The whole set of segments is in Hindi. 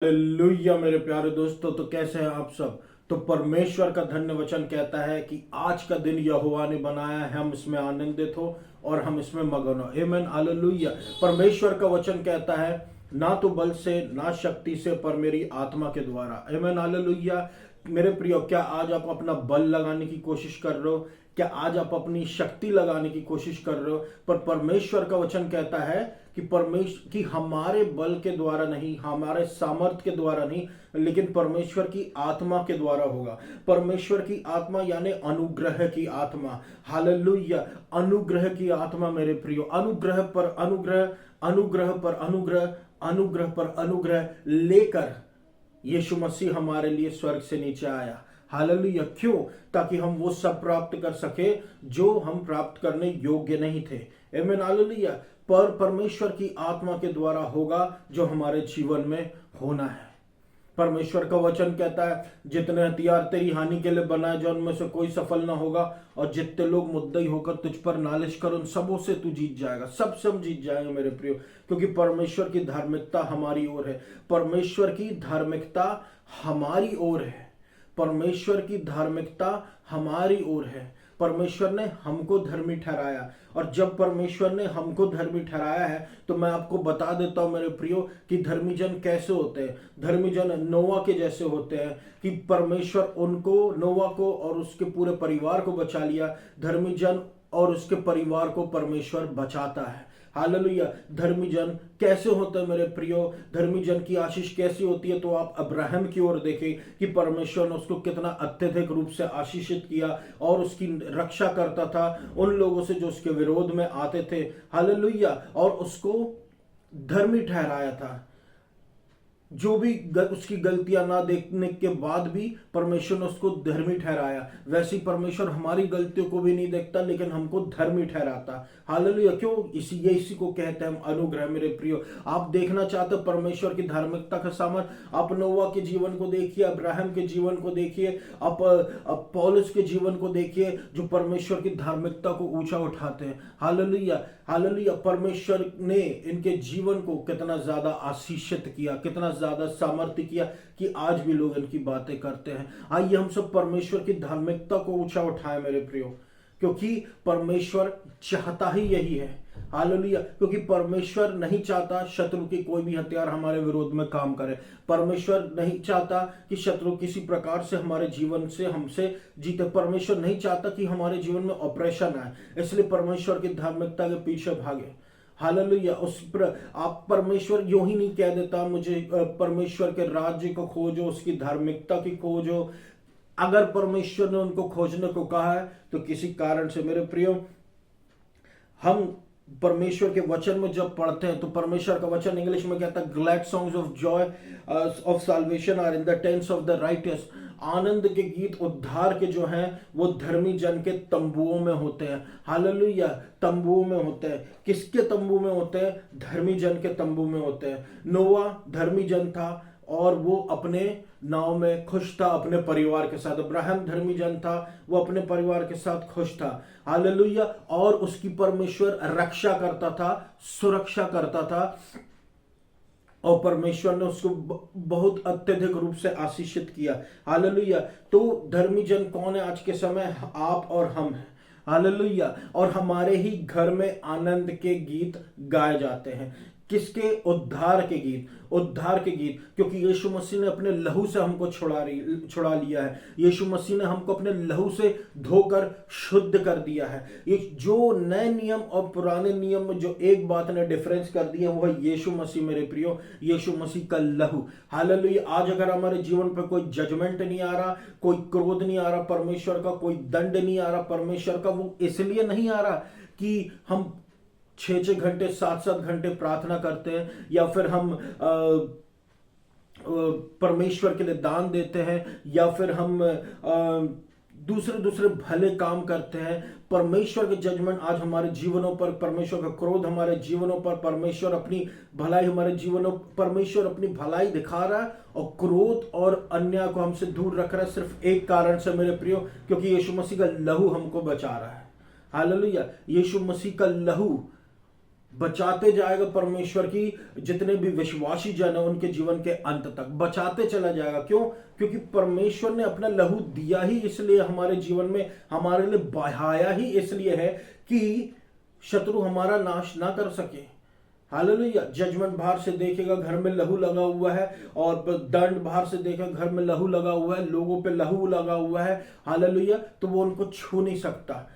हालेलुया मेरे प्यारे दोस्तों, तो कैसे हैं आप सब। तो परमेश्वर का धन्य वचन कहता है कि आज का दिन यहोवा ने बनाया है, हम इसमें आनंदित हो और हम इसमें मगन हो। आमीन, हालेलुया। परमेश्वर का वचन कहता है ना तो बल से ना शक्ति से पर मेरी आत्मा के द्वारा। आमीन, हालेलुया। मेरे प्रियो, क्या आज आप अपना बल लगाने की कोशिश कर रहे हो? क्या आज आप अपनी शक्ति लगाने की कोशिश कर रहे हो? पर परमेश्वर का वचन कहता है कि परमेश्वर की हमारे बल के द्वारा नहीं, हमारे सामर्थ्य के द्वारा नहीं, लेकिन परमेश्वर की आत्मा के द्वारा होगा। परमेश्वर की आत्मा यानी अनुग्रह की आत्मा। हालेलुया। अनुग्रह की आत्मा मेरे प्रियो, अनुग्रह पर अनुग्रह, अनुग्रह पर अनुग्रह, अनुग्रह पर अनुग्रह लेकर यीशु मसीह हमारे लिए स्वर्ग से नीचे आया। हालेलुया। क्यों? ताकि हम वो सब प्राप्त कर सके जो हम प्राप्त करने योग्य नहीं थे। आमीन, हालेलुया। पर परमेश्वर की आत्मा के द्वारा होगा जो हमारे जीवन में होना है। परमेश्वर का वचन कहता है जितने हथियार तेरी हानि के लिए बनाए जाए उनमें से कोई सफल ना होगा, और जितने लोग मुद्दई होकर तुझ पर नालिश कर उन सबों से तू जीत जाएगा। सबसे हम जीत जाएंगे मेरे प्रियो, क्योंकि परमेश्वर की धार्मिकता हमारी ओर है। परमेश्वर की धार्मिकता हमारी ओर है। परमेश्वर की धार्मिकता हमारी ओर है। परमेश्वर ने हमको धर्मी ठहराया, और जब परमेश्वर ने हमको धर्मी ठहराया है तो मैं आपको बता देता हूं मेरे प्रियो कि धर्मी जन कैसे होते हैं। धर्मी जन नोवा के जैसे होते हैं कि परमेश्वर उनको, नोवा को और उसके पूरे परिवार को बचा लिया। धर्मी जन और उसके परिवार को परमेश्वर बचाता है। हालेलुया। धर्मी जन कैसे होते हैं मेरे प्रियो? धर्मी जन की आशीष कैसी होती है? तो आप अब्राहम की ओर देखें कि परमेश्वर ने उसको कितना अत्यधिक रूप से आशीषित किया और उसकी रक्षा करता था उन लोगों से जो उसके विरोध में आते थे। हालेलुया। और उसको धर्मी ठहराया था। जो भी उसकी गलतियां ना देखने के बाद भी परमेश्वर ने उसको धर्मी ठहराया। वैसे ही परमेश्वर हमारी गलतियों को भी नहीं देखता लेकिन हमको धर्मी ठहराता। हालेलुया। क्यों? इसी को कहते हैं हम अनुग्रह मेरे प्रियो। आप देखना चाहते हो परमेश्वर की धार्मिकता का सामर्थ्य? आप नोवा के जीवन को देखिए, अब्राहम के जीवन को देखिए, आप पौलुस के जीवन को देखिए, जो परमेश्वर की धार्मिकता को ऊंचा उठाते हैं। Hallelujah, hallelujah. परमेश्वर ने इनके जीवन को कितना ज्यादा आशीषित किया, कितना ज्यादा सामर्थ्य किया कि आज भी लोग इनकी बातें करते हैं। आइए हम सब परमेश्वर की धार्मिकता को ऊंचा उठाएं मेरे प्रियो, क्योंकि परमेश्वर चाहता ही यही है। हालेलुया। क्योंकि परमेश्वर नहीं चाहता शत्रु की कोई भी हथियार हमारे विरोध में काम करे। परमेश्वर नहीं चाहता कि शत्रु किसी प्रकार से हमारे जीवन से हमसे जीते। परमेश्वर नहीं चाहता कि हमारे जीवन में ऑपरेशन आए, इसलिए परमेश्वर की धार्मिकता के पीछे भागे। हालेलुया। उस पर आप परमेश्वर यूं ही नहीं कह देता मुझे परमेश्वर के राज्य को खोजो, उसकी धार्मिकता की खोजो। अगर परमेश्वर ने उनको खोजने को कहा है तो किसी कारण से मेरे प्रियो, हम परमेश्वर के वचन में जब पढ़ते हैं तो परमेश्वर का वचन इंग्लिश में कहता है glad songs of joy of salvation are in the tents of the righteous. आनंद के गीत उद्धार के जो हैं वो धर्मी जन के तंबुओं में होते हैं। हालेलुया। तंबुओं में होते हैं। किसके तंबू में होते हैं? धर्मी जन के तंबू में होते हैं। नोवा धर्मी जन था और वो अपने नाव में खुश था अपने परिवार के साथ। अब्राहम धर्मी जन था, वो अपने परिवार के साथ खुश था। हालेलुया। और उसकी परमेश्वर रक्षा करता था, सुरक्षा करता था, और परमेश्वर ने उसको बहुत अत्यधिक रूप से आशीषित किया। हालेलुया। तो धर्मी जन कौन है आज के समय? आप और हम हैं। हालेलुया। और हमारे ही घर में आनंद के गीत गाए जाते हैं। किसके? उद्धार के गीत, उद्धार के गीत। क्योंकि यीशु मसीह ने अपने लहू से हमको छुड़ा लिया है। यीशु मसीह ने हमको अपने लहू से धोकर शुद्ध कर दिया है। ये जो नए नियम और पुराने नियम में जो एक बात ने डिफरेंस कर दिया वो है यीशु मसीह मेरे प्रियो, यीशु मसीह का लहू। हालेलुया। आज अगर हमारे जीवन पर कोई जजमेंट नहीं आ रहा, कोई क्रोध नहीं आ रहा परमेश्वर का, कोई दंड नहीं आ रहा परमेश्वर का, वो इसलिए नहीं आ रहा कि हम 6-6 घंटे 7-7 घंटे प्रार्थना करते हैं, या फिर हम परमेश्वर के लिए दान देते हैं, या फिर हम दूसरे दूसरे भले काम करते हैं। परमेश्वर के जजमेंट आज हमारे जीवनों पर, परमेश्वर का क्रोध हमारे जीवनों पर, परमेश्वर अपनी भलाई हमारे जीवनों, परमेश्वर अपनी भलाई दिखा रहा है और क्रोध और अन्याय को हमसे दूर रख रहा है सिर्फ एक कारण से मेरे प्रियो, क्योंकि यीशु मसीह का लहू हमको बचा रहा है। हालेलुया। यीशु मसीह का लहू बचाते जाएगा परमेश्वर की जितने भी विश्वासी जन है उनके जीवन के अंत तक बचाते चला जाएगा। क्यों? क्योंकि परमेश्वर ने अपना लहू दिया ही इसलिए हमारे जीवन में, हमारे लिए बहाया ही इसलिए है कि शत्रु हमारा नाश ना कर सके। हालेलुया। जजमेंट बाहर से देखेगा घर में लहू लगा हुआ है, और दंड बाहर से देखेगा घर में लहू लगा हुआ है, लोगों पे लहू लगा हुआ है, हालेलुया, तो वो उनको छू नहीं सकता।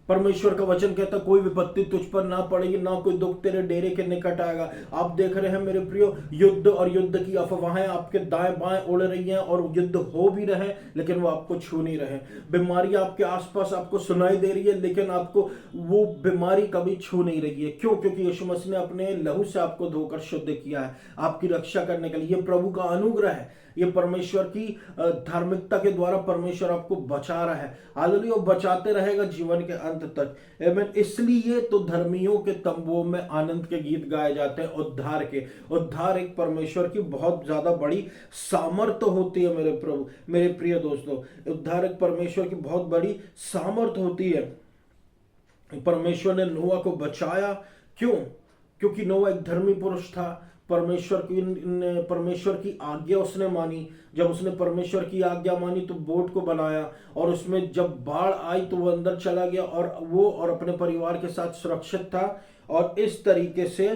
परमेश्वर का वचन कहता कोई विपत्ति तुझ पर ना पड़ेगी, ना कोई दुख तेरे डेरे के निकट आएगा। आप देख रहे हैं मेरे प्रियो, युद्ध और युद्ध की अफवाहें आपके दाएं बाएं उड़ रही हैं, और युद्ध हो भी रहे लेकिन वो आपको छू नहीं रहे। बीमारी आपके आसपास आपको सुनाई दे रही है लेकिन आपको वो बीमारी कभी छू नहीं रही है। क्यों? क्योंकि यीशु मसीह ने अपने लहू से आपको धोकर शुद्ध किया है आपकी रक्षा करने के लिए। ये प्रभु का अनुग्रह है, ये परमेश्वर की धार्मिकता के द्वारा परमेश्वर आपको बचा रहा है। हालेलुया। बचाते रहेगा जीवन के अंत तक। आमीन। इसलिए तो धर्मियों के तंबुओं में आनंद के गीत गाए जाते हैं उद्धार के। उद्धार एक परमेश्वर की बहुत ज्यादा बड़ी सामर्थ्य होती है मेरे प्रभु, मेरे प्रिय दोस्तों। उद्धार एक परमेश्वर की बहुत बड़ी सामर्थ्य होती है। परमेश्वर ने नोआ को बचाया। क्यों? क्योंकि नोआ एक धर्मी पुरुष था। परमेश्वर की आज्ञा उसने मानी। जब उसने परमेश्वर की आज्ञा मानी तो बोट को बनाया, और उसमें जब बाढ़ आई तो वो अंदर चला गया, और वो और अपने परिवार के साथ सुरक्षित था, और इस तरीके से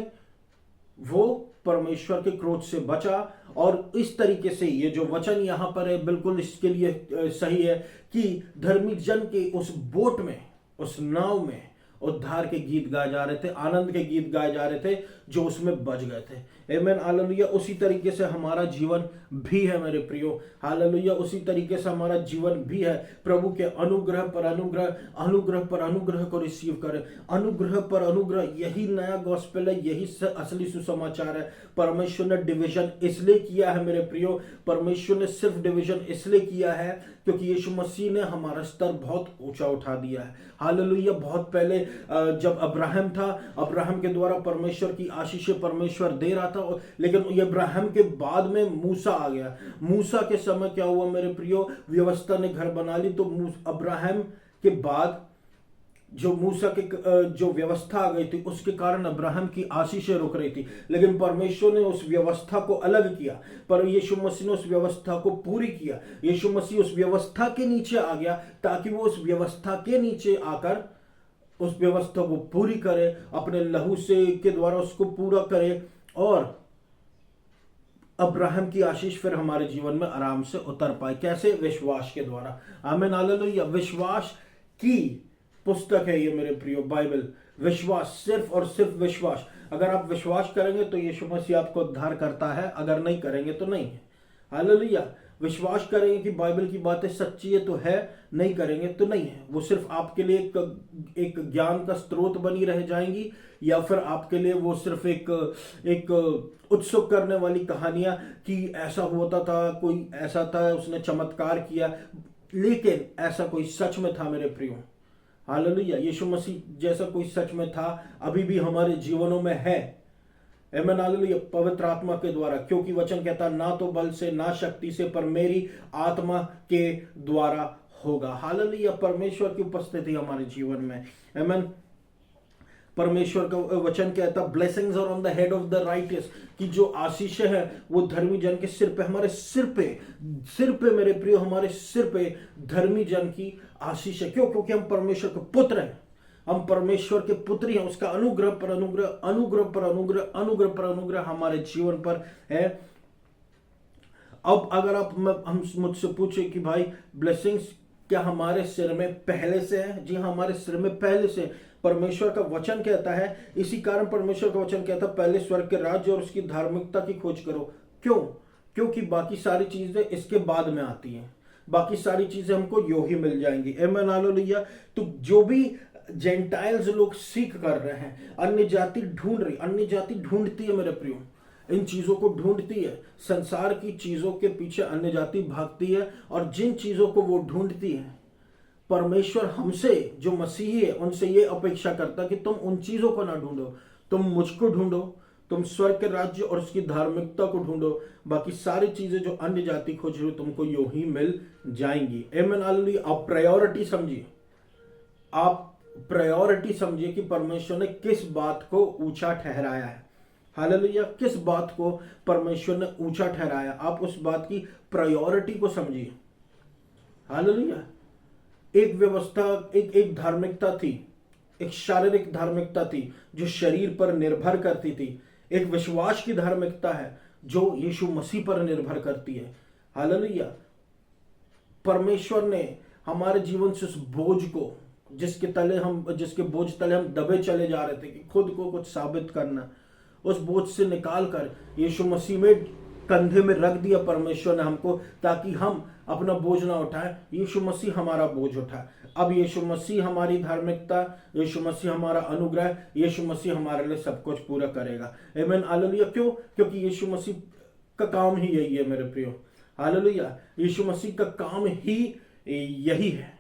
वो परमेश्वर के क्रोध से बचा। और इस तरीके से ये जो वचन यहां पर है बिल्कुल इसके लिए सही है कि धर्मी जन के उस बोट में, उस नाव में उद्धार के गीत गाए जा रहे थे, आनंद के गीत गाए जा रहे थे जो उसमें बच गए थे। आमीन। हालेलुया। उसी तरीके से हमारा जीवन भी है मेरे प्रियो। हालेलुया। उसी तरीके से हमारा जीवन भी है। प्रभु के अनुग्रह पर अनुग्रह, अनुग्रह पर अनुग्रह को रिसीव करें। अनुग्रह पर अनुग्रह, यही नया गॉस्पेल है, यही असली सुसमाचार है। परमेश्वर ने डिवीजन इसलिए किया है मेरे प्रियो, परमेश्वर ने सिर्फ डिवीजन इसलिए किया है क्योंकि यीशु मसीह ने हमारा स्तर बहुत ऊंचा उठा दिया है। हालेलुया। बहुत पहले जब अब्राहम था, अब्राहम के द्वारा परमेश्वर की आशीषें परमेश्वर दे रहा था, लेकिन अब्राहम के बाद में मूसा आ गया। मूसा के समय क्या हुआ मेरे प्रियो, व्यवस्था ने घर बना ली। तो अब्राहम के बाद जो मूसा के जो व्यवस्था आ गई थी उसके कारण अब्राहम की आशीषें रुक रही थी, लेकिन परमेश्वर ने उस व्यवस्था को अलग किया, पर यीशु मसीह ने उस व्यवस्था को पूरी किया। यीशु मसीह उस व्यवस्था के नीचे आ गया ताकि वो उस व्यवस्था के नीचे आकर उस व्यवस्था को पूरी करे, अपने लहू से के द्वारा उसको पूरा करे, और अब्राहम की आशीष फिर हमारे जीवन में आराम से उतर पाए। कैसे? विश्वास के द्वारा। आमीन। हालेलुया। विश्वास की पुस्तक है ये मेरे प्रियो, बाइबल। विश्वास, सिर्फ और सिर्फ विश्वास। अगर आप विश्वास करेंगे तो यीशु मसीह आपको उद्धार करता है, अगर नहीं करेंगे तो नहीं है। हालेलुया। विश्वास करेंगे कि बाइबल की बातें सच्ची है तो है, नहीं करेंगे तो नहीं है। वो सिर्फ आपके लिए एक ज्ञान का स्रोत बनी रह जाएंगी, या फिर आपके लिए वो सिर्फ एक उत्सुक करने वाली कहानियां कि ऐसा होता था, कोई ऐसा था, उसने चमत्कार किया, लेकिन ऐसा कोई सच में था मेरे प्रियो। हालेलुया। यीशु मसीह जैसा कोई सच में था, अभी भी हमारे जीवनों में है। आमीन। हालेलुया। पवित्र आत्मा के द्वारा, क्योंकि वचन कहता ना तो बल से ना शक्ति से पर मेरी आत्मा के द्वारा होगा। हालेलुया। परमेश्वर की उपस्थिति हमारे जीवन में। आमीन। परमेश्वर का वचन कहता blessings are on the head of the righteous, कि जो आशीष है वो धर्मी जन के सिर पे, हमारे सिर पे मेरे प्रियो, हमारे सिर पे धर्मी जन की आशीष है। क्यों? क्योंकि हम परमेश्वर के पुत्र हैं, हम परमेश्वर के पुत्री हैं। उसका अनुग्रह पर अनुग्रह, अनुग्रह पर अनुग्रह, अनुग्रह पर अनुग्रह हमारे जीवन पर है। अब अगर आप हम मुझसे पूछे कि भाई ब्लेसिंग्स क्या हमारे सिर में पहले से है? जी हाँ, हमारे सिर में पहले से। परमेश्वर का वचन कहता है, इसी कारण परमेश्वर का वचन कहता है पहले स्वर्ग के राज्य और उसकी धार्मिकता की खोज करो। क्यों? क्योंकि बाकी सारी चीजें इसके बाद में आती हैं, बाकी सारी चीजें हमको यो ही मिल जाएंगी। आमीन। हालेलुया। तो जो भी जेंटाइल्स लोग सीख कर रहे हैं, अन्य जाति ढूंढ रही, अन्य जाति ढूंढती है मेरे प्रियो, इन चीजों को ढूंढती है। संसार की चीजों के पीछे अन्य जाति भागती है, और जिन चीजों को वो ढूंढती है, परमेश्वर हमसे जो मसीही है उनसे ये अपेक्षा करता कि तुम उन चीजों को ना ढूंढो, तुम मुझको ढूंढो, तुम स्वर्ग के राज्य और उसकी धार्मिकता को ढूंढो। बाकी सारी चीजें जो अन्य जाति खोज रही हो तुमको यूं ही मिल जाएंगी। आमीन। हालेलुया। आप प्रायोरिटी समझिए, आप प्रायोरिटी समझिए कि परमेश्वर ने किस बात को ऊंचा ठहराया है। हालेलुया, किस बात को परमेश्वर ने ऊंचा ठहराया, आप उस बात की प्रायोरिटी को समझिए। हालेलुया, एक व्यवस्था, एक धार्मिकता थी, एक शारीरिक धार्मिकता थी जो शरीर पर निर्भर करती थी। एक विश्वास की धार्मिकता है जो यीशु मसीह पर निर्भर करती है। हालेलुया, परमेश्वर ने हमारे जीवन से उस बोझ को, जिसके बोझ तले हम दबे चले जा रहे थे कि खुद को कुछ साबित करना, उस बोझ से निकाल कर यीशु मसीह में कंधे में रख दिया परमेश्वर ने हमको, ताकि हम अपना बोझ ना उठाए, यीशु मसीह हमारा बोझ उठाए। अब यीशु मसीह हमारी धार्मिकता, यीशु मसीह हमारा अनुग्रह, यीशु मसीह हमारे लिए सब कुछ पूरा करेगा। आमीन, हालेलुया। क्यों? क्योंकि यीशु मसीह का काम ही यही है मेरे प्रियो। हालेलुया, यीशु मसीह का काम ही यही है,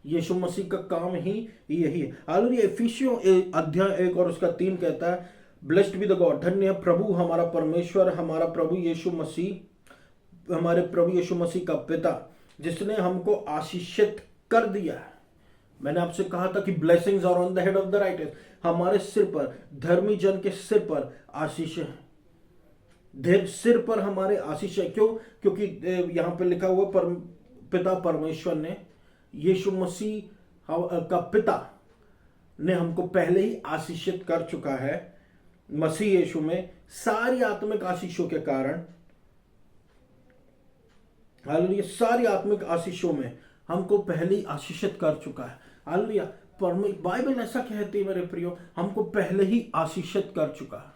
यीशु मसीह का काम ही यही है। हालेलुया। इफिसियों अध्याय 1 और उसका 3 कहता है, ब्लेस्ड बी द गॉड, धन्य है प्रभु हमारा परमेश्वर, हमारा प्रभु यीशु मसीह, हमारे प्रभु यीशु मसीह का पिता, जिसने हमको आशीषित कर दिया है। मैंने आपसे कहा था कि blessings are on the head of the writers, हमारे सिर पर, धर्मी जन के सिर पर आशीष है, सिर पर हमारे आशीष है। क्यों? क्योंकि यहां पे लिखा हुआ पिता परमेश्वर ने, यीशु मसीह का पिता ने हमको पहले ही आशीषित कर चुका है मसीह यीशु में, सारी आत्मिक आशीषों के कारण। हालेलुया, सारी आत्मिक आशीषों में हमको पहले ही आशीषित कर चुका है। हालेलुया, बाइबल ऐसा कहती है मेरे प्रियो, हमको पहले ही आशीषित कर चुका है,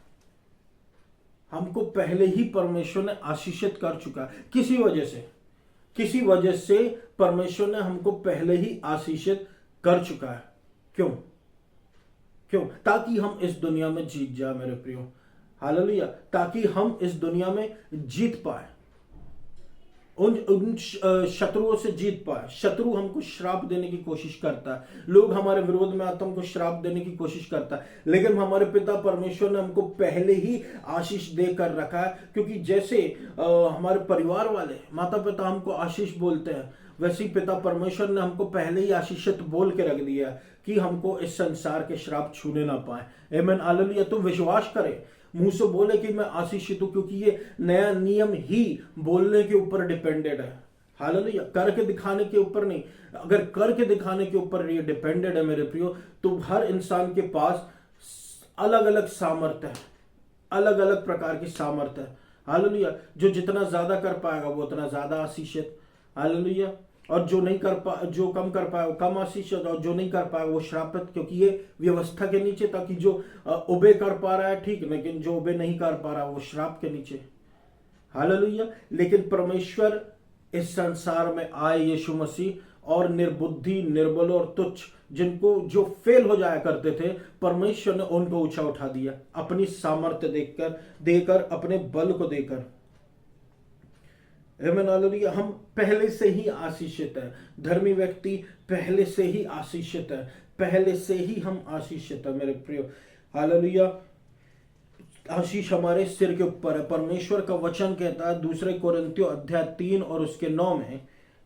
हमको पहले ही परमेश्वर ने आशीषित कर चुका है। किसी वजह से परमेश्वर ने हमको पहले ही आशीषित कर चुका है। क्यों? ताकि हम इस दुनिया में जीत जाए मेरे प्रियो। हालेलुया, ताकि हम इस दुनिया में जीत पाए, उन शत्रुओं से जीत पाए। शत्रु हमको श्राप देने की कोशिश करता है, लोग हमारे विरोध में आते हैं, हमको श्राप देने की कोशिश करता है, लेकिन हमारे पिता परमेश्वर ने हमको पहले ही आशीष देकर रखा है। क्योंकि जैसे हमारे परिवार वाले, माता पिता हमको आशीष बोलते हैं, वैसे ही पिता परमेश्वर ने हमको पहले ही आशीषित बोल के रख दिया कि हमको इस संसार के श्राप छूने ना पाए। आमीन, हालेलुया। तो विश्वास करें, मुंह से बोले कि मैं आशीषित हूं, क्योंकि ये नया नियम ही बोलने के ऊपर डिपेंडेड है। हालेलुया, करके दिखाने के ऊपर नहीं। अगर करके दिखाने के ऊपर ये डिपेंडेड है मेरे प्रियो, तो हर इंसान के पास अलग अलग सामर्थ्य है, अलग अलग प्रकार की सामर्थ्य है। हालेलुया, जो जितना ज्यादा कर पाएगा वो उतना ज्यादा आशीषित। हालेलुया, और जो कम कर पाए वो कम आशीषित, और जो नहीं कर पाए वो श्रापित। क्योंकि ये व्यवस्था के नीचे, ताकि जो ओबे कर पा रहा है ठीक, लेकिन जो ओबे नहीं कर पा रहा वो श्राप के नीचे। हालेलुया, लेकिन परमेश्वर इस संसार में आए यीशु मसीह, और निर्बुद्धि, निर्बल और तुच्छ, जो फेल हो जाया करते थे, परमेश्वर ने उनको ऊंचा उठा दिया, अपनी सामर्थ्य देकर अपने बल को देकर। आमीन, हालेलुया। हम पहले से ही आशीषित है, धर्मी व्यक्ति पहले से ही आशीषित है, पहले से ही हम आशीषित है मेरे प्रियो। हालेलुया, आशीष हमारे सिर के ऊपर है। परमेश्वर का वचन कहता है 2 कोरिन्थियों अध्याय 3 और उसके 9 में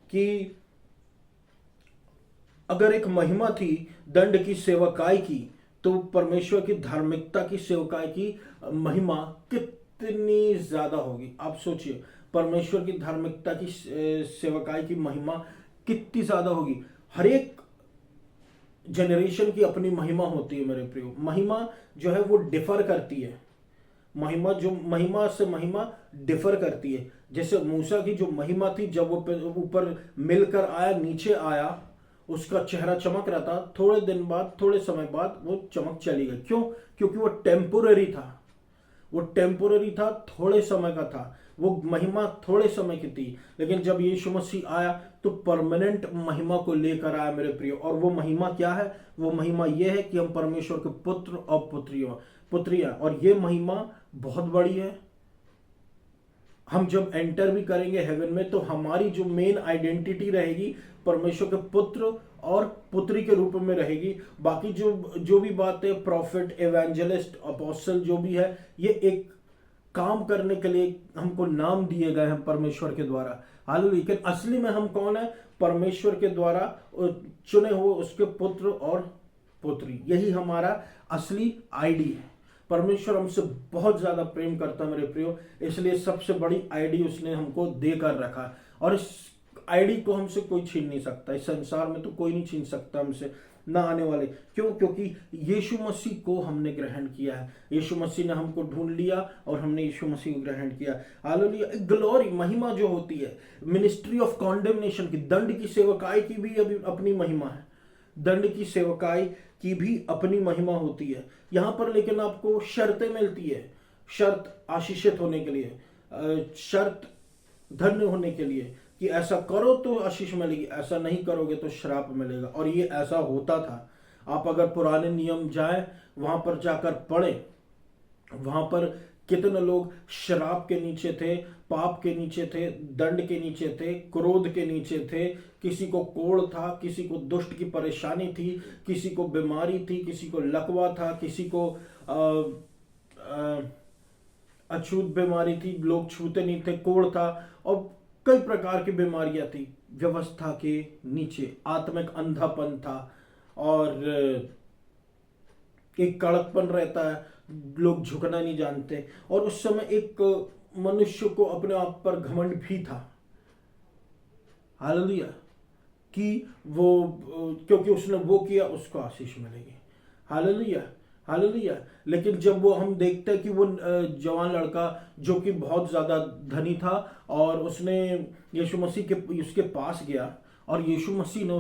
कि अगर एक महिमा थी दंड की सेवकाई की, तो परमेश्वर की धार्मिकता की सेवकाई की महिमा कितनी ज्यादा होगी। आप सोचिए, परमेश्वर की धार्मिकता की सेवकाई की महिमा कितनी ज्यादा होगी। हर एक जनरेशन की अपनी महिमा होती है मेरे प्रियो। महिमा जो है वो डिफर करती है, महिमा से महिमा डिफर करती है। जैसे मूसा की जो महिमा थी, जब वो ऊपर मिलकर आया, नीचे आया, उसका चेहरा चमक रहा था, थोड़े दिन बाद, थोड़े समय बाद वो चमक चली गई। क्यों? क्योंकि वो टेम्पोररी था, थोड़े समय का था, वो महिमा थोड़े समय की थी। लेकिन जब यीशु मसीह आया तो परमानेंट महिमा को लेकर आया मेरे प्रियो। और वो महिमा क्या है? वो महिमा ये है कि हम परमेश्वर के पुत्र और पुत्रियां, और ये महिमा बहुत बड़ी है। हम जब एंटर भी करेंगे हेवन में, तो हमारी जो मेन आइडेंटिटी रहेगी परमेश्वर के पुत्र और पुत्री के रूप में रहेगी। बाकी जो भी बातें, प्रॉफिट, एवेंजलिस्ट, अपोस्टल जो भी है, ये एक काम करने के लिए हमको नाम दिए गए हैं परमेश्वर के द्वारा। हालेलुया। लेकिन असली में हम कौन है? परमेश्वर के द्वारा चुने हुए उसके पुत्र और पुत्री। यही हमारा असली आईडी है। परमेश्वर हमसे बहुत ज्यादा प्रेम करता है मेरे प्रियो, इसलिए सबसे बड़ी आईडी उसने हमको देकर रखा। और इस आईडी को हमसे कोई छीन नहीं सकता। इस संसार में तो कोई नहीं छीन सकता हमसे, ना आने वाले। क्यों? क्योंकि यीशु मसीह को हमने ग्रहण किया है। यीशु मसीह ने हमको ढूंढ लिया और हमने यीशु मसीह को ग्रहण किया। हालेलुया। एक ग्लोरी, महिमा जो होती है, मिनिस्ट्री ऑफ कॉन्डेमनेशन की, दंड की सेवकाई की भी अभी अपनी महिमा है। दंड की सेवकाई की भी अपनी महिमा होती है यहां पर। लेकिन आपको शर्तें मिलती है। शर्त आशीषित होने के लिए, शर्त धन्य होने के लिए कि ऐसा करो तो आशीष मिलेगी, ऐसा नहीं करोगे तो श्राप मिलेगा। और ये ऐसा होता था। आप अगर पुराने नियम जाएं, वहां पर जाकर पढ़े, वहां पर कितने लोग श्राप के नीचे थे, पाप के नीचे थे, दंड के नीचे थे, क्रोध के नीचे थे। किसी को कोढ़ था, किसी को दुष्ट की परेशानी थी, किसी को बीमारी थी, किसी को लकवा था, किसी को अछूत बीमारी थी, लोग छूते नहीं थे, कोढ़ था, और कई प्रकार की बीमारियां थी। व्यवस्था के नीचे आत्मिक अंधापन था और एक कड़कपन रहता है, लोग झुकना नहीं जानते। और उस समय एक मनुष्य को अपने आप पर घमंड भी था। हालेलुया। कि वो क्योंकि उसने वो किया उसको आशीष मिलेगी। हालेलुया। हालेलुया। लेकिन जब वो हम देखते हैं कि वो जवान लड़का जो कि बहुत ज्यादा धनी था और उसने यीशु मसीह के उसके पास गया और यीशु मसीह ने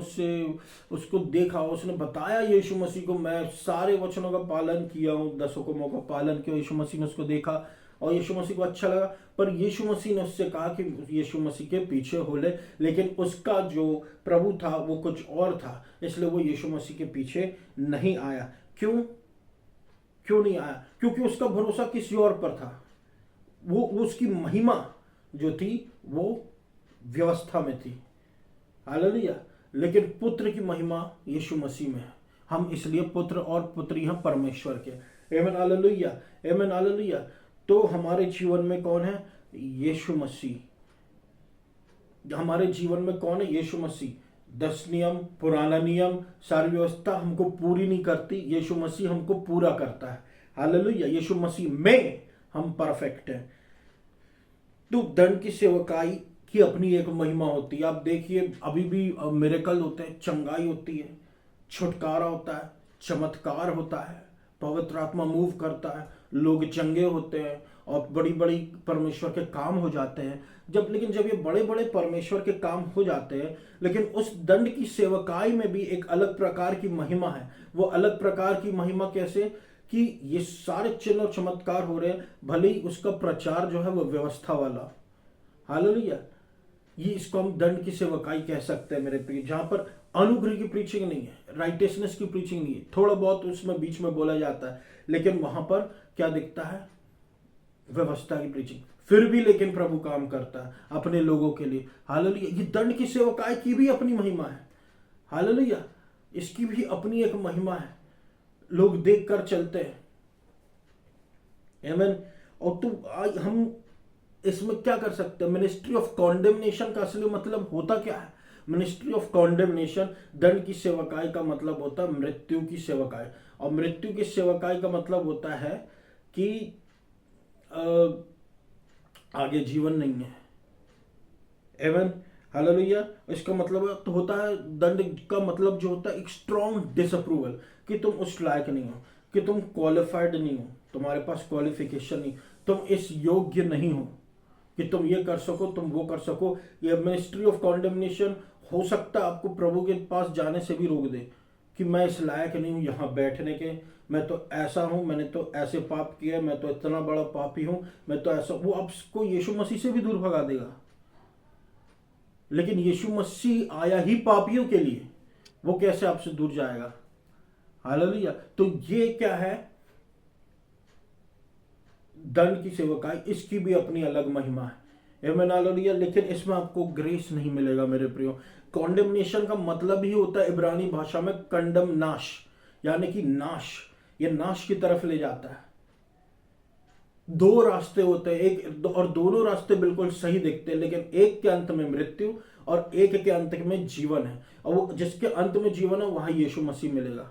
उसको देखा, उसने बताया यीशु मसीह को, मैं सारे वचनों का पालन किया हूँ, 10 हुक्मों का पालन किया। यीशु मसीह ने उसको देखा और यीशु मसीह को अच्छा लगा, पर यीशु मसीह ने उससे कहा कि यीशु मसीह के पीछे हो ले। लेकिन उसका जो प्रभु था वो कुछ और था, इसलिए वो यीशु मसीह के पीछे नहीं आया। क्यों नहीं आया? क्योंकि उसका भरोसा किसी और पर था। वो उसकी महिमा जो थी वो व्यवस्था में थी। हालेलुया। लेकिन पुत्र की महिमा यीशु मसीह में है। हम इसलिए पुत्र और पुत्री हैं परमेश्वर के। आमीन। हालेलुया। आमीन। हालेलुया। तो हमारे जीवन में कौन है? यीशु मसीह। हमारे जीवन में कौन है? यीशु मसीह। 10 नियम, पुराना नियम, सारी व्यवस्था हमको पूरी नहीं करती, यीशु मसीह हमको पूरा करता है। हालेलुया। यीशु मसीह में हम परफेक्ट हैं। तो दंड की सेवकाई की अपनी एक महिमा होती है। आप देखिए अभी भी मिरेकल होते हैं, चंगाई होती है, छुटकारा होता है, चमत्कार होता है, पवित्र आत्मा मूव करता है, लोग चंगे होते हैं और बड़ी बड़ी परमेश्वर के काम हो जाते हैं। लेकिन जब ये बड़े बड़े परमेश्वर के काम हो जाते हैं, लेकिन उस दंड की सेवकाई में भी एक अलग प्रकार की महिमा है। वो अलग प्रकार की महिमा कैसे? कि ये सारे चिन्ह और चमत्कार हो रहे हैं, भले ही उसका प्रचार जो है वो व्यवस्था वाला। हालेलुया। ये इसको हम दंड की सेवकाई कह सकते हैं मेरे प्रिय, जहां पर अनुग्रह की प्रीचिंग नहीं है, राइटियसनेस की प्रीचिंग नहीं है, थोड़ा बहुत उसमें बीच में बोला जाता है, लेकिन वहां पर क्या दिखता है? व्यवस्था की प्रीचिंग। फिर भी लेकिन प्रभु काम करता है अपने लोगों के लिए। हालेलुया। ये दंड की सेवकाई की भी अपनी महिमा है। हालेलुया। इसकी भी अपनी एक महिमा है, लोग देख कर चलते हैं। आमीन। और तो आज हम इसमें क्या कर सकते हैं? मिनिस्ट्री ऑफ कॉन्डेमनेशन का असली मतलब होता क्या है? मिनिस्ट्री ऑफ कॉन्डेमनेशन, दंड की सेवकाई का मतलब होता है मृत्यु की सेवकाई। और मृत्यु की सेवकाई का मतलब होता है कि आगे जीवन नहीं है। आमीन। हालेलुया। इसका मतलब तो होता है, दंड का मतलब जो होता है एक स्ट्रॉन्ग डिसअप्रूवल, कि तुम उस लायक नहीं हो, कि तुम क्वालिफाइड नहीं हो, तुम्हारे पास क्वालिफिकेशन नहीं, तुम इस योग्य नहीं हो कि तुम ये कर सको, तुम वो कर सको। ये मिनिस्ट्री ऑफ कॉन्डेमनेशन हो सकता है आपको प्रभु के पास जाने से भी रोक दे कि मैं इस लायक नहीं हूं यहां बैठने के, मैं तो ऐसा हूं, मैंने तो ऐसे पाप किया, मैं तो इतना बड़ा पापी हूं, मैं तो ऐसा। वो आपको यीशु मसीह से भी दूर भगा देगा। लेकिन यीशु मसीह आया ही पापियों के लिए, वो कैसे आपसे दूर जाएगा? हालेलुया। तो ये क्या है? दंड की सेवकाई, इसकी भी अपनी अलग महिमा है। आमीन। हालेलुया। लेकिन इसमें आपको ग्रेस नहीं मिलेगा मेरे प्रियो। कॉन्डेमनेशन का मतलब ही होता है इब्रानी भाषा में कंडम, नाश, यानी कि नाश। ये नाश की तरफ ले जाता है। दो रास्ते होते हैं, एक और दोनों रास्ते बिल्कुल सही दिखते हैं, लेकिन एक के अंत में मृत्यु और एक के अंत में जीवन है। और वो जिसके अंत में जीवन है वहां यीशु मसीह मिलेगा।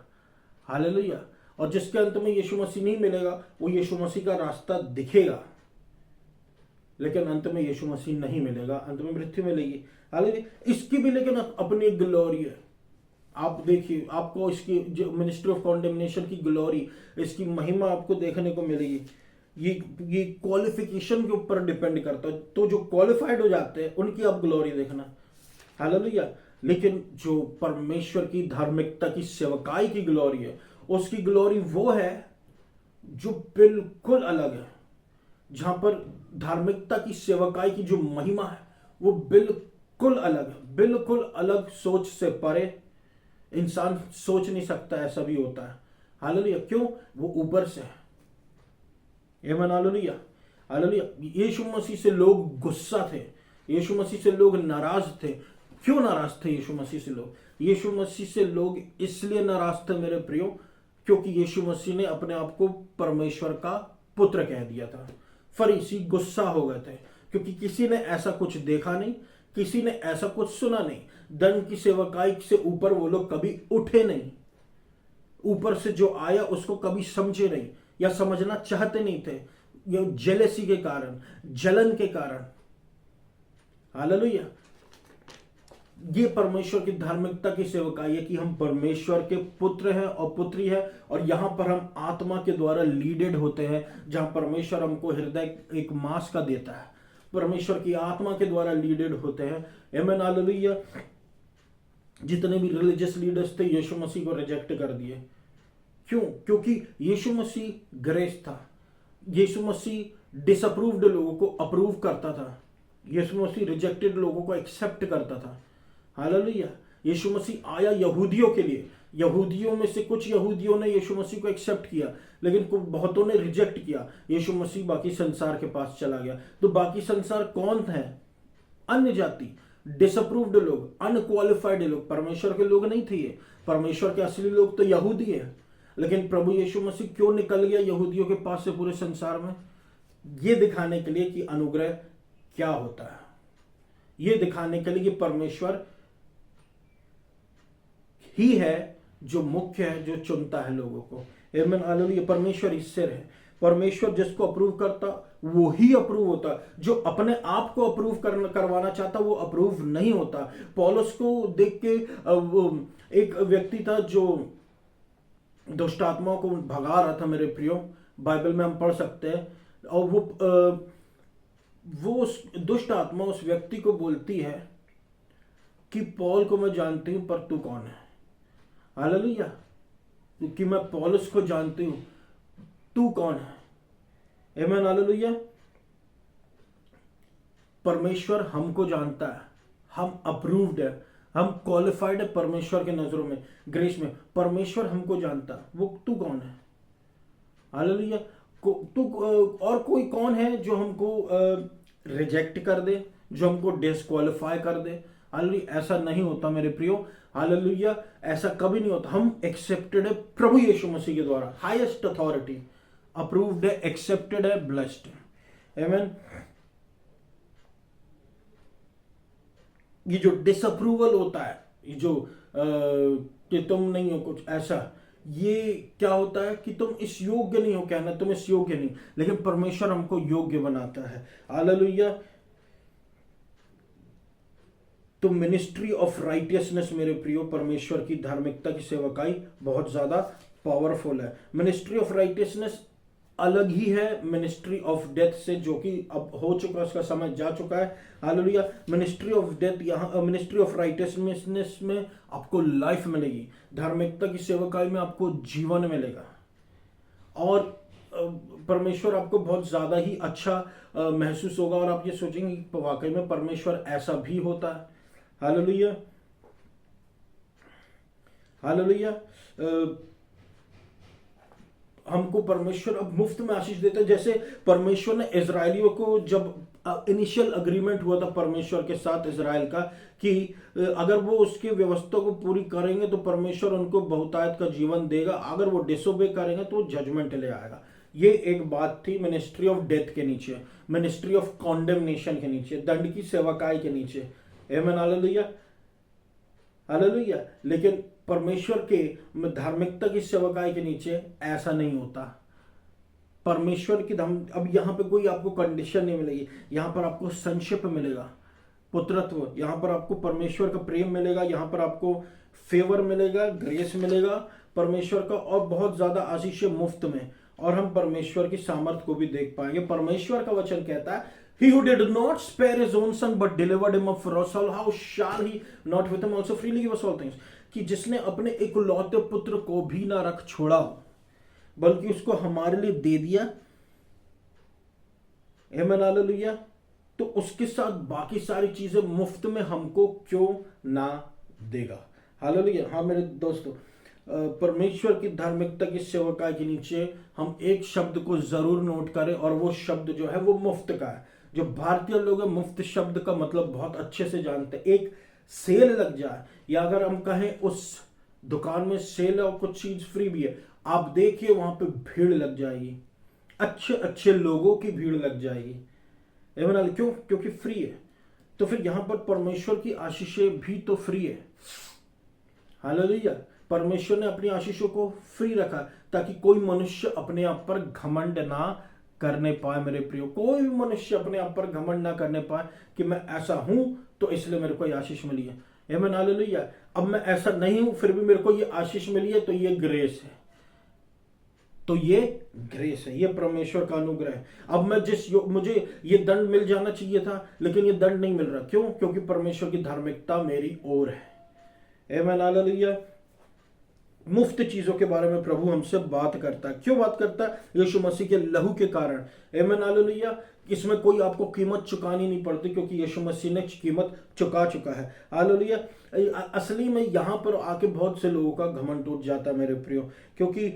हालेलुया। और जिसके अंत में यीशु मसीह नहीं मिलेगा, वो यीशु मसीह का रास्ता दिखेगा, लेकिन अंत में यीशु मसीह नहीं मिलेगा, अंत में मृत्यु मिलेगी। हालेलुया। इसकी भी लेकिन अपनी ग्लोरी है। आप देखिए, आपको इसकी जो मिनिस्ट्री ऑफ कॉन्डेमनेशन की ग्लोरी, इसकी महिमा आपको देखने को मिलेगी। ये क्वालिफिकेशन के ऊपर डिपेंड करता है। तो जो क्वालिफाइड हो जाते हैं उनकी आप ग्लोरी देखना। हालेलुया। लेकिन जो परमेश्वर की धार्मिकता की सेवकाई की ग्लोरी है, उसकी ग्लोरी वो है जो बिल्कुल अलग है। जहां पर धार्मिकता की सेवकाई की जो महिमा है वो बिल्कुल अलग है, बिल्कुल अलग, सोच से परे। इंसान सोच नहीं सकता ऐसा भी होता है। हालेलुया। क्यों? वो ऊपर से है। आमीन। हालेलुया। हालेलुया। यीशु मसीह से लोग गुस्सा थे, यीशु मसीह से लोग नाराज थे। क्यों नाराज थे यीशु मसीह से लोग? यीशु मसीह से लोग इसलिए नाराज थे मेरे प्रियो, क्योंकि यीशु मसीह ने अपने आप को परमेश्वर का पुत्र कह दिया था। फरीसी गुस्सा हो गए थे, क्योंकि किसी ने ऐसा कुछ देखा नहीं, किसी ने ऐसा कुछ सुना नहीं। दंड की सेवकाई से ऊपर वो लोग कभी उठे नहीं, ऊपर से जो आया उसको कभी समझे नहीं या समझना चाहते नहीं थे, ये जेलेसी के कारण, जलन के कारण। हालेलुया। ये परमेश्वर की धार्मिकता की सेवकाई है कि हम परमेश्वर के पुत्र हैं और पुत्री है, और यहां पर हम आत्मा के द्वारा लीडेड होते हैं। जहां परमेश्वर हमको हृदय एक मांस का देता है, परमेश्वर की आत्मा के द्वारा लीडेड होते हैं। आमीन। हालेलुया। जितने भी रिलीजियस लीडर्स थे यीशु मसीह को रिजेक्ट कर दिए। क्यों? क्योंकि यीशु मसीह ग्रेस था। यीशु मसीह डिसअप्रूव्ड लोगों को अप्रूव करता था, यीशु मसीह रिजेक्टेड लोगों को एक्सेप्ट करता था। हालेलुया। यीशु मसीह आया यहूदियों के लिए, यहूदियों में से कुछ यहूदियों ने यीशु मसीह को एक्सेप्ट किया, लेकिन बहुतों ने रिजेक्ट किया। यीशु मसीह बाकी संसार के पास चला गया। तो बाकी संसार कौन है? अन्य जाति, डिसअप्रूव्ड लोग, अनक्वालिफाइड लोग, परमेश्वर के लोग नहीं थे ये। परमेश्वर के असली लोग तो यहूदी है। लेकिन प्रभु यीशु मसीह क्यों निकल गया यहूदियों के पास से पूरे संसार में? ये दिखाने के लिए कि अनुग्रह क्या होता है, ये दिखाने के लिए कि परमेश्वर ही है जो मुख्य है, जो चुनता है लोगों को। आमीन। हालेलुया। परमेश्वर ही सिर है। परमेश्वर जिसको अप्रूव करता वो ही अप्रूव होता। जो अपने आप को अप्रूव करवाना चाहता वो अप्रूव नहीं होता। पौलुस को देख के एक व्यक्ति था जो दुष्ट आत्माओं को भगा रहा था मेरे प्रियो, बाइबल में हम पढ़ सकते हैं। और वो उस दुष्ट आत्मा उस व्यक्ति को बोलती है कि पौल को मैं जानती हूं, पर तू कौन है? हालेलुया। कि मैं पौलुस को जानती हूं, तू कौन है? आमीन। हालेलुया। परमेश्वर हमको जानता है, हम अप्रूव्ड है, हम क्वालिफाइड है परमेश्वर के नजरों में, ग्रेस में। परमेश्वर हमको जानता, वो तू कौन है? हालेलुया। तू और कोई कौन है जो हमको रिजेक्ट कर दे, जो हमको डिस्क्वालीफाई कर दे? हालेलुया। ऐसा नहीं होता मेरे प्रियो। हालेलुया। ऐसा कभी नहीं होता। हम एक्सेप्टेड है प्रभु यीशु मसीह के द्वारा, हाईएस्ट अथॉरिटी, अप्रूव्ड है, एक्सेप्टेड है, ब्लेस्ड है। आमीन। ये जो डिसअप्रूवल होता है, ये जो कि तुम नहीं हो कुछ ऐसा, ये क्या होता है कि तुम इस योग्य नहीं हो कहना, तुम इस योग्य नहीं, लेकिन परमेश्वर हमको योग्य बनाता है। हालेलुया। तो मिनिस्ट्री ऑफ राइटियसनेस मेरे प्रियो, परमेश्वर की धार्मिकता की सेवकाई बहुत ज्यादा पावरफुल है। मिनिस्ट्री ऑफ राइटियसनेस अलग ही है मिनिस्ट्री ऑफ डेथ से, जो कि अब हो चुका, उसका समय जा चुका है। हालेलुया। मिनिस्ट्री ऑफ डेथ, यहाँ मिनिस्ट्री ऑफ राइटियसनेस में आपको लाइफ मिलेगी, धार्मिकता की सेवकाई में आपको जीवन मिलेगा, और परमेश्वर आपको बहुत ज्यादा ही अच्छा महसूस होगा, और आप ये सोचेंगे कि वाकई में परमेश्वर ऐसा भी होता है। हालेलुया। हालेलुया। हमको परमेश्वर अब मुफ्त में आशीष देता है। जैसे परमेश्वर ने इजरायलियों को, जब इनिशियल अग्रीमेंट हुआ था परमेश्वर के साथ इजराइल का, कि अगर वो उसकी व्यवस्था को पूरी करेंगे तो परमेश्वर उनको बहुतायत का जीवन देगा, अगर वो डिसोबे करेंगे तो वो जजमेंट ले आएगा। ये एक बात थी मिनिस्ट्री ऑफ डेथ के नीचे, मिनिस्ट्री ऑफ कॉन्डेमनेशन के नीचे, दंड की सेवकाई के नीचे। आमीन, हालेलुया, हालेलुया। लेकिन परमेश्वर के धार्मिकता की सेवकाई के नीचे ऐसा नहीं होता। परमेश्वर की अब यहाँ पे कोई आपको कंडीशन नहीं मिलेगी, यहाँ पर आपको संशिप मिलेगा, पुत्रत्व, यहाँ पर आपको परमेश्वर का प्रेम मिलेगा, यहाँ पर आपको फेवर मिलेगा, ग्रेस मिलेगा परमेश्वर का, और बहुत ज्यादा आशीष मुफ्त में। और हम परमेश्वर की सामर्थ को भी देख पाएंगे। परमेश्वर का वचन कहता है, He who did not spare his own son but delivered him up for us all, how shall he not with him also freely give us all things? कि जिसने अपने इकलौते पुत्र को भी ना रख छोड़ा बल्कि उसको हमारे लिए दे दिया, आमीन, हालेलुया, तो उसके साथ बाकी सारी चीजें मुफ्त में हमको क्यों ना देगा। हालेलुया। हाँ मेरे दोस्तों, परमेश्वर की धार्मिकता की सेवकाई के नीचे हम एक शब्द को जरूर नोट करें, और वो शब्द जो है वो मुफ्त का है। जो भारतीय लोग हैं मुफ्त शब्द का मतलब बहुत अच्छे से जानते हैं। एक सेल लग जाए, या अगर हम कहें उस दुकान में सेल है और कुछ चीज फ्री भी है, आप देखिए वहां पे भीड़ लग जाएगी, अच्छे अच्छे लोगों की भीड़ लग जाएगी। क्यों? क्योंकि फ्री है। तो फिर यहां पर परमेश्वर की आशीषें भी तो फ्री है। हालेलुया। परमेश्वर ने अपनी आशीषों को फ्री रखा ताकि कोई मनुष्य अपने आप पर घमंड ना करने पाए। मेरे प्रियो, कोई भी मनुष्य अपने आप पर घमंड ना करने पाए कि मैं ऐसा हूं तो इसलिए मेरे को ये आशीष मिली है। आमीन, हालेलुया। अब मैं ऐसा नहीं हूं फिर भी मेरे को ये आशीष मिली है, तो ये ग्रेस है, तो ये ग्रेस है, ये परमेश्वर का अनुग्रह है। अब मैं मुझे ये दंड मिल जाना चाहिए था, लेकिन ये दंड नहीं मिल रहा। क्यों? क्योंकि परमेश्वर की धार्मिकता मेरी ओर है। आमीन, हालेलुया। मुफ्त चीजों के बारे में प्रभु हमसे बात करता है। क्यों बात करता है? यीशु मसीह के लहू के कारण। आमीन, हालेलुया। इसमें कोई आपको कीमत चुकानी नहीं पड़ती, क्योंकि यीशु मसीह ने कीमत चुका चुका है। हालेलुया। असली में यहाँ पर आके बहुत से लोगों का घमंड टूट जाता है मेरे प्रियो, क्योंकि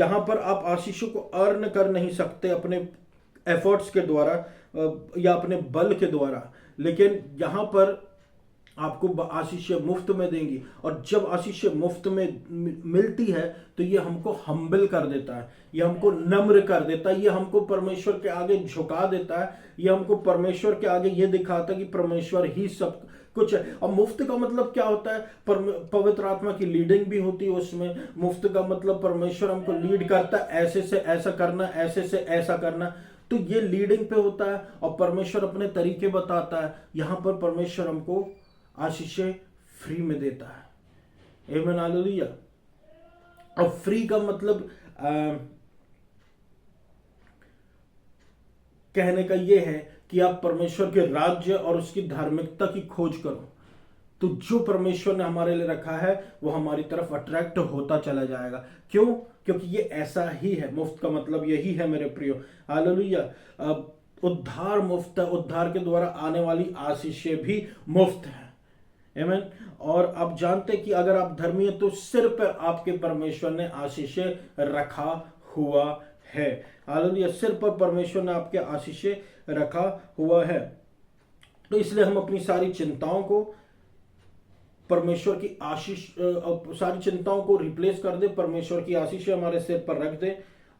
यहाँ पर आप आशीषों को अर्न कर नहीं सकते अपने एफर्ट्स के द्वारा या अपने बल के द्वारा, लेकिन यहाँ पर आपको आशीष मुफ्त में देंगी। और जब आशीष मुफ्त में मिलती है तो ये हमको हम्बल कर देता है, ये हमको नम्र कर देता है, ये हमको परमेश्वर के आगे झुका देता है, ये हमको परमेश्वर के आगे ये दिखाता है कि परमेश्वर ही सब कुछ है। और मुफ्त का मतलब क्या होता है? पवित्र आत्मा की लीडिंग भी होती है उसमें। मुफ्त का मतलब परमेश्वर हमको लीड करता है, ऐसे से ऐसा करना, ऐसे से ऐसा करना, तो ये लीडिंग पे होता है और परमेश्वर अपने तरीके बताता है। यहां पर परमेश्वर हमको आशीषें फ्री में देता है। आमीन, हालेलुया। और फ्री का मतलब कहने का यह है कि आप परमेश्वर के राज्य और उसकी धार्मिकता की खोज करो, तो जो परमेश्वर ने हमारे लिए रखा है वो हमारी तरफ अट्रैक्ट होता चला जाएगा। क्यों? क्योंकि ये ऐसा ही है। मुफ्त का मतलब यही है मेरे प्रियो। हालेलुया। उद्धार मुफ्त है, उद्धार के द्वारा आने वाली आशीषें भी मुफ्त है। आमीन। और आप जानते हैं कि अगर आप धर्मी हैं तो सिर पर आपके परमेश्वर ने आशीषें रखा हुआ है। हालेलुया। सिर पर परमेश्वर ने आपके आशीषें रखा हुआ है। तो इसलिए हम अपनी सारी चिंताओं को परमेश्वर की आशीष, सारी चिंताओं को रिप्लेस कर दे, परमेश्वर की आशीषें हमारे सिर पर रख दे।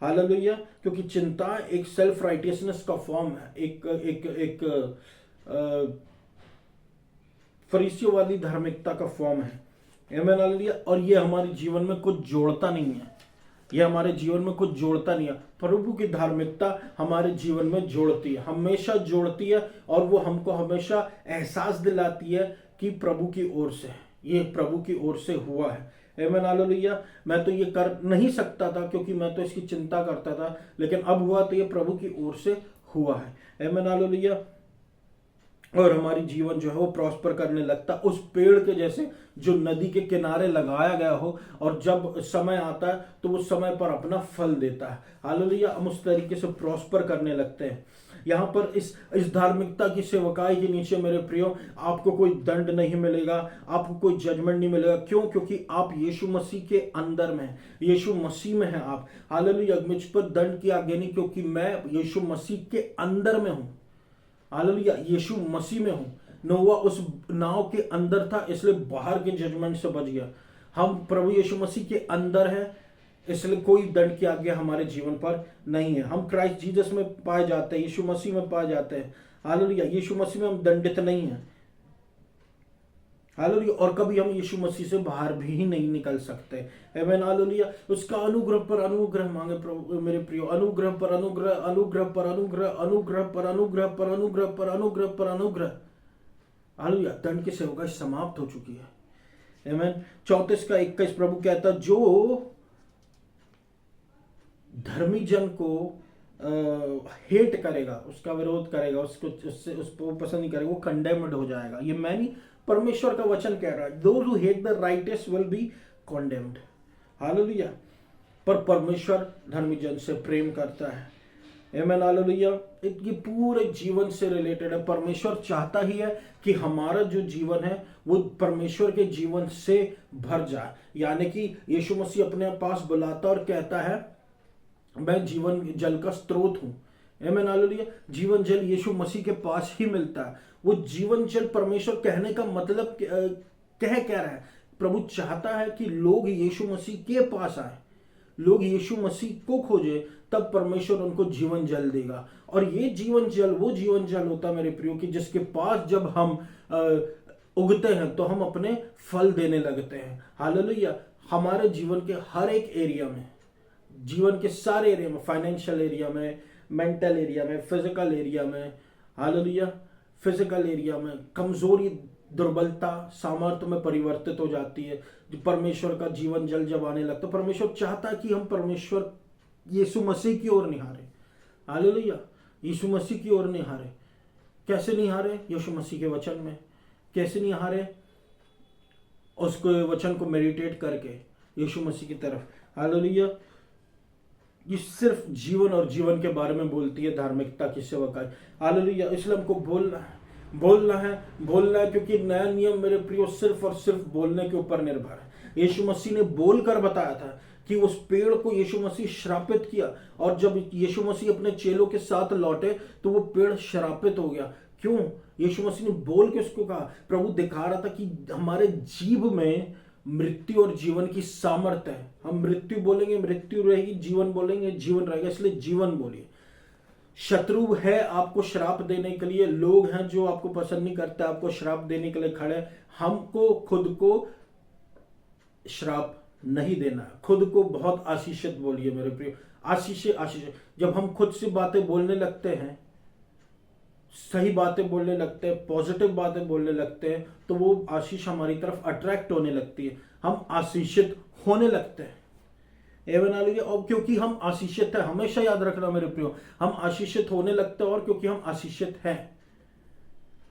हालेलुया। क्योंकि चिंता एक सेल्फ राइटियसनेस का फॉर्म है, एक फरीसियों वाली धार्मिकता का फॉर्म है। आमीन, हालेलुया। और ये हमारे जीवन में कुछ जोड़ता नहीं है, ये हमारे जीवन में कुछ जोड़ता नहीं है। प्रभु की धार्मिकता हमारे जीवन में जोड़ती है, हमेशा जोड़ती है, और वो हमको हमेशा एहसास दिलाती है कि प्रभु की ओर से, ये प्रभु की ओर से हुआ है। आमीन, हालेलुया। मैं तो ये कर नहीं सकता था क्योंकि मैं तो इसकी चिंता करता था, लेकिन अब हुआ तो ये प्रभु की ओर से हुआ है। आमीन, हालेलुया। और हमारी जीवन जो है वो प्रॉस्पर करने लगता, उस पेड़ के जैसे जो नदी के किनारे लगाया गया हो, और जब समय आता है तो वो समय पर अपना फल देता है। हालेलुया। हम उस तरीके से प्रॉस्पर करने लगते हैं। यहाँ पर इस धार्मिकता की सेवकाई के नीचे मेरे प्रियो आपको कोई दंड नहीं मिलेगा, आपको कोई जजमेंट नहीं मिलेगा। क्यों? क्योंकि आप यीशु मसीह के अंदर में हैं, यीशु मसीह में हैं आप। हालेलुया। मुझ पर दंड की आज्ञा नहीं, क्योंकि मैं यीशु मसीह के अंदर में हूं। हालेलुया। यीशु मसीह में हूं। नोवा उस नाव के अंदर था, इसलिए बाहर के जजमेंट से बच गया। हम प्रभु यीशु मसीह के अंदर हैं। इसलिए कोई दंड की आज्ञा हमारे जीवन पर नहीं है। हम क्राइस्ट जीसस में पाए जाते हैं, यीशु मसीह में पाए जाते हैं। हालेलुया, यीशु मसीह में हम दंडित नहीं हैं। हालेलुया, और कभी हम यीशु मसीह से बाहर भी नहीं निकल सकते। आमीन। हालेलुया, उसका अनुग्रह पर अनुग्रह मांगे प्रभु मेरे प्रियो, अनुग्रह पर अनुग्रह, अनुग्रह पर अनुग्रह, अनुग्रह पर अनुग्रह, पर अनुग्रह पर अनुग्रह पर अनुग्रह। हालेलुया, दंड की सेवकाई समाप्त हो चुकी है। आमीन। 34:21 प्रभु कहता, जो धर्मी जन को हेट करेगा, उसका विरोध करेगा, उसको पसंद नहीं करेगा, वो कंडेम्ड हो जाएगा। ये मैं नहीं, परमेश्वर का वचन कह रहा है, those who hate the righteous will be condemned. Hallelujah, पर परमेश्वर धर्मी जन से प्रेम करता है। आमीन। हालेलुया, ये पूरे जीवन से रिलेटेड है। परमेश्वर चाहता ही है कि हमारा जो जीवन है वो परमेश्वर के जीवन से भर जाए। यानी कि यीशु मसीह अपने पास बुलाता और कहता है, मैं जीवन जल का स्रोत हूं। आमीन। हालेलुया, जीवन जल यीशु मसीह के पास ही मिलता है। वो जीवन जल परमेश्वर कहने का मतलब कह क्या रहा है? प्रभु चाहता है कि लोग यीशु मसीह के पास आए, लोग यीशु मसीह को खोजे, तब परमेश्वर उनको जीवन जल देगा। और ये जीवन जल वो जीवन जल होता है मेरे प्रियो कि जिसके पास जब हम उगते हैं तो हम अपने फल देने लगते हैं। हालेलुया, हमारे जीवन के हर एक एरिया में, जीवन के सारे एरिया में, फाइनेंशियल एरिया में, मेंटल एरिया में, फिजिकल एरिया में, हालेलुया, फिजिकल एरिया में कमजोरी, दुर्बलता सामर्थ्य में परिवर्तित हो जाती है। जो परमेश्वर का जीवन जल जब आने लगता है, परमेश्वर चाहता है कि हम परमेश्वर यीशु मसीह की ओर निहारे। हालेलुया, यीशु मसीह की ओर निहारे। कैसे निहारे? यीशु मसीह के वचन में। कैसे निहारे? उसको वचन को मेडिटेट करके यीशु मसीह की तरफ। हालेलुया, ये सिर्फ जीवन और जीवन के बारे में बोलती है धार्मिकता की सेवकाई। हालेलुया, इसलिए हमको बोलना है क्योंकि नया नियम मेरे प्रियो सिर्फ और सिर्फ बोलने के ऊपर निर्भर है। यीशु मसीह ने बोलकर बताया था कि उस पेड़ को यीशु मसीह श्रापित किया, और जब यीशु मसीह अपने चेलों के साथ लौटे तो वो पेड़ श्रापित हो गया। क्यों? यीशु मसीह ने बोल के उसको कहा। प्रभु दिखा रहा था कि हमारे जीभ में मृत्यु और जीवन की सामर्थ्य है। हम मृत्यु बोलेंगे मृत्यु रहेगी, जीवन बोलेंगे जीवन रहेगा। इसलिए जीवन बोलिए। शत्रु है आपको श्राप देने के लिए, लोग हैं जो आपको पसंद नहीं करते, आपको श्राप देने के लिए खड़े। हमको खुद को श्राप नहीं देना, खुद को बहुत आशीषित बोलिए मेरे प्रिय। आशीष जब हम खुद से बातें बोलने लगते हैं, सही बातें बोलने लगते हैं, पॉजिटिव बातें बोलने लगते हैं, तो वो आशीष हमारी तरफ अट्रैक्ट होने लगती है, हम आशीषित होने लगते हैं। एवं ना लीजिए, और क्योंकि हम आशीषित है, हमेशा याद रखना मेरे प्रियो, हम आशीषित होने लगते हैं, और क्योंकि हम आशीषित हैं।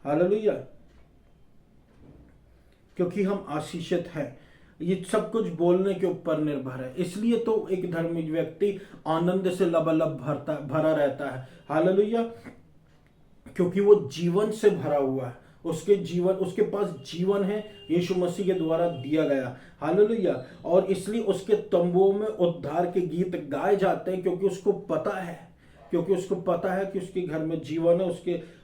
हालेलुया, क्योंकि हम आशीषित हैं। ये सब कुछ बोलने के ऊपर निर्भर है। इसलिए तो एक धर्मी व्यक्ति आनंद से लबालब भरा रहता है। हालेलुया, क्योंकि वो जीवन से भरा हुआ है। उसके पास जीवन है, यीशु मसीह के द्वारा दिया गया। हालेलुया, और इसलिए उसके तंबुओं में उद्धार के गीत गाए जाते हैं, क्योंकि उसको पता है कि उसके घर में जीवन है,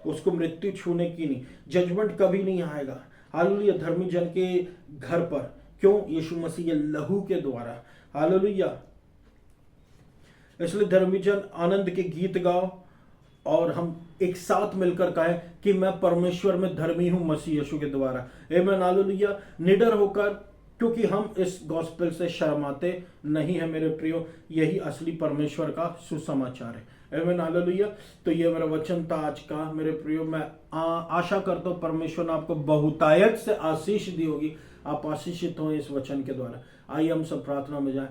उसको मृत्यु छूने की नहीं, जजमेंट कभी नहीं आएगा। हालेलुया, धर्मी जन के घर पर। क्यों? यीशु मसीह के लहू के द्वारा। हालेलुया, इसलिए धर्मी जन आनंद के गीत गाओ, और हम एक साथ मिलकर कहें कि मैं परमेश्वर में धर्मी हूं मसीह यीशु के द्वारा। आमीन। हालेलुया, निडर होकर, क्योंकि हम इस गॉस्पेल से शर्माते नहीं है मेरे प्रियो। यही असली परमेश्वर का सुसमाचार है। आमीन। हालेलुया, तो ये मेरा वचन था आज का मेरे प्रियो। मैं आशा करता हूं परमेश्वर ने आपको बहुतायत से आशीष दी होगी, आप आशीषित हो इस वचन के द्वारा। आइए हम सब प्रार्थना में जाएं।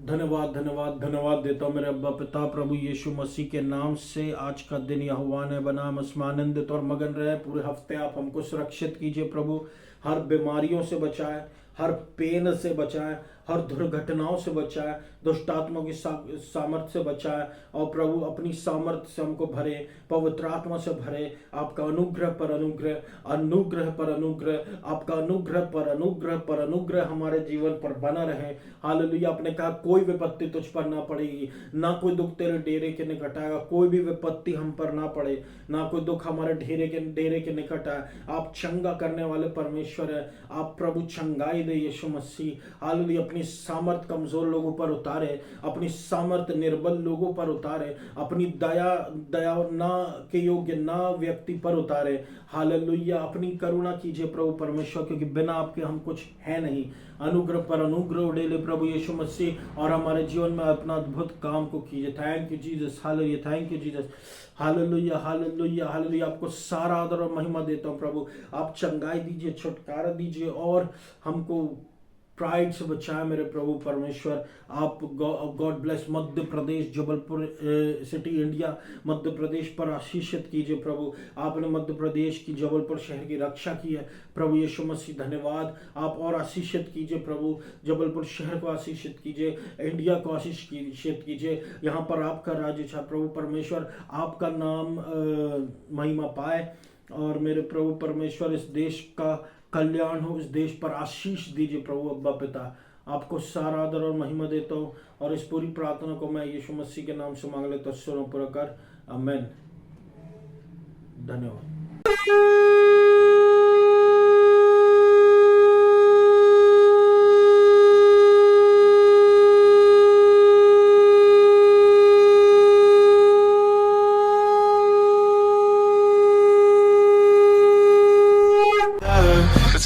धन्यवाद धन्यवाद धन्यवाद देता हूँ मेरे अब्बा पिता प्रभु यीशु मसीह के नाम से। आज का दिन यहोवा ने बना, हम इसमें आनंदित और मगन रहे। पूरे हफ्ते आप हमको सुरक्षित कीजिए प्रभु, हर बीमारियों से बचाए, हर पेन से बचाए, हर दुर्घटनाओं से बचाए, दुष्टात्मा की सामर्थ्य से बचाए, और प्रभु अपनी सामर्थ्य से हमको भरे, पवित्र आत्मा से भरे। आपका अनुग्रह पर अनुग्रह, अनुग्रह पर अनुग्रह, आपका अनुग्रह पर अनुग्रह पर अनुग्रह हमारे जीवन पर बना रहे। हालेलुया, आपने कहा कोई विपत्ति तुझ पर ना पड़ेगी, ना कोई दुख तेरे डेरे के निकट आएगा। कोई भी विपत्ति हम पर ना पड़े, ना कोई दुख हमारे डेरे के निकट आए। आप चंगा करने वाले परमेश्वर है। आप प्रभु चंगाई दे यीशु मसीह। हालेलुया, अपनी सामर्थ कमजोर लोगों पर उतारे, अपनी सामर्थ निर्बल लोगों पर उतारे, अपनी दया ना के योग्य ना व्यक्ति पर उतारे। हालेलुया। अपनी करुणा कीजिए प्रभु परमेश्वर, क्योंकि बिना आपके हम कुछ है नहीं। अनुग्रह पर अनुग्रह उड़ेले प्रभु यीशु मसीह, और हमारे जीवन में अपना अद्भुत काम को कीजिए। Thank you Jesus, hallelujah, thank you Jesus, hallelujah, hallelujah, hallelujah. आपको सारा आदर और महिमा देता हूँ प्रभु। आप चंगाई दीजिए, छुटकारा दीजिए, और हमको प्राइड से बचाए मेरे प्रभु परमेश्वर। आप God bless Madhya Pradesh, Jabalpur city, India, Madhya Pradesh पर आशीषित कीजिए प्रभु। आपने मध्य प्रदेश की, जबलपुर शहर की रक्षा की है प्रभु यीशु मसीह, धन्यवाद। आप और आशीषित कीजिए प्रभु, जबलपुर शहर को आशीषित कीजिए, इंडिया को आशीषित कीजिए। यहाँ पर आपका राज्य छाए प्रभु परमेश्वर, आपका नाम महिमा पाए, और मेरे प्रभु परमेश्वर इस देश का कल्याण हो, इस देश पर आशीष दीजिए प्रभु अब्बा पिता। आपको सारा आदर और महिमा देता हूँ, और इस पूरी प्रार्थना को मैं यीशु मसीह के नाम से मांग लेता हूँ, सुनो पूरा कर, आमेन। धन्यवाद।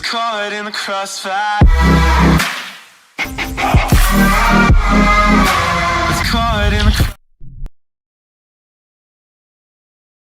Caught in the crossfire. It's caught in the